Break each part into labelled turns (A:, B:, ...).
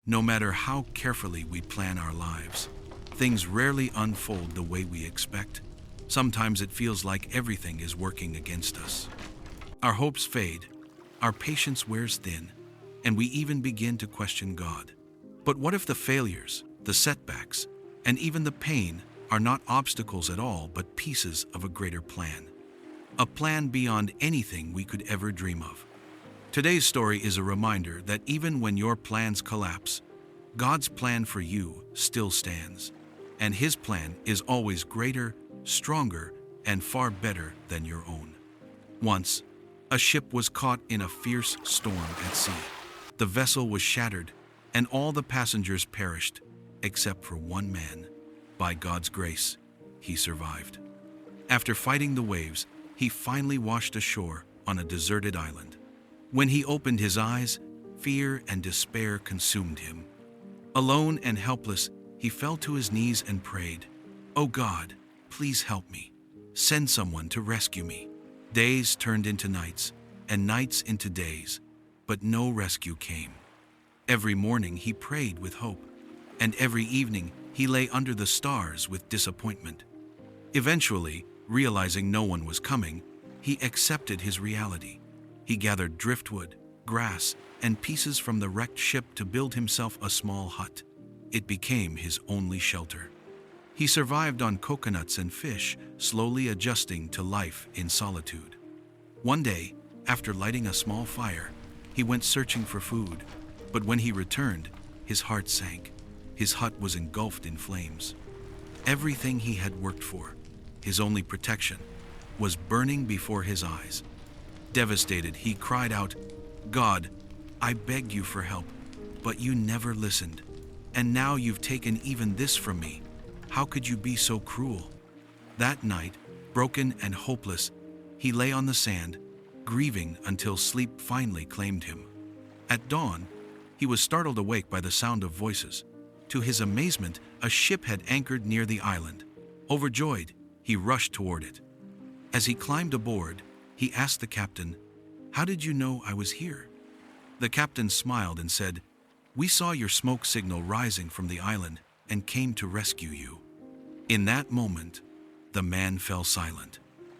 A: No matter how carefully we plan our lives, things rarely unfold the way we expect. Sometimes it feels like everything is working against us. Our hopes fade, our patience wears thin, and we even begin to question God. But what if the failures, the setbacks, and even the pain are not obstacles at all but pieces of a greater plan? A plan beyond anything we could ever dream of. Today's story is a reminder that even when your plans collapse, God's plan for you still stands. And His plan is always greater, stronger, and far better than your own. Once, a ship was caught in a fierce storm at sea. The vessel was shattered, and all the passengers perished, except for one man. By God's grace, he survived. After fighting the waves, he finally washed ashore on a deserted island. When he opened his eyes, fear and despair consumed him. Alone and helpless, he fell to his knees and prayed, "Oh God, please help me. Send someone to rescue me." Days turned into nights, and nights into days, but no rescue came. Every morning he prayed with hope, and every evening he lay under the stars with disappointment. Eventually, realizing no one was coming, he accepted his reality. He gathered driftwood, grass, and pieces from the wrecked ship to build himself a small hut. It became his only shelter. He survived on coconuts and fish, slowly adjusting to life in solitude. One day, after lighting a small fire, he went searching for food, but when he returned, his heart sank. His hut was engulfed in flames. Everything he had worked for, his only protection, was burning before his eyes. Devastated, he cried out, "God, I begged you for help, but you never listened. And now you've taken even this from me. How could you be so cruel?" That night, broken and hopeless, he lay on the sand, grieving until sleep finally claimed him. At dawn, he was startled awake by the sound of voices. To his amazement, a ship had anchored near the island. Overjoyed, he rushed toward it. As he climbed aboard, he asked the captain, "How did you know I was here?" The captain smiled and said, "We saw your smoke signal rising from the island and came to rescue you." In that moment, the man fell silent.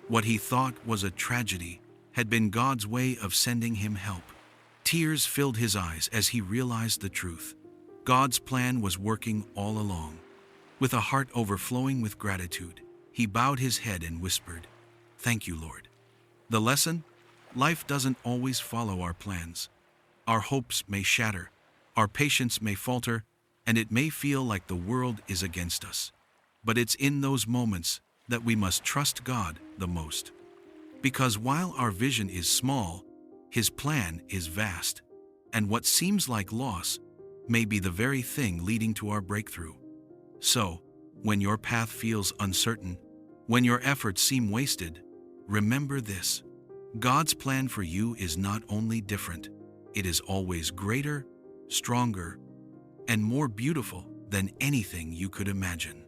A: What he thought was a tragedy had been God's way of sending him help. Tears filled his eyes as he realized the truth. God's plan was working all along. With a heart overflowing with gratitude, he bowed his head and whispered, "Thank you, Lord." The lesson? Life doesn't always follow our plans. Our hopes may shatter, our patience may falter, and it may feel like the world is against us. But it's in those moments that we must trust God the most. Because while our vision is small, His plan is vast, and what seems like loss may be the very thing leading to our breakthrough. So, when your path feels uncertain, when your efforts seem wasted, remember this: God's plan for you is not only different, it is always greater, stronger, and more beautiful than anything you could imagine.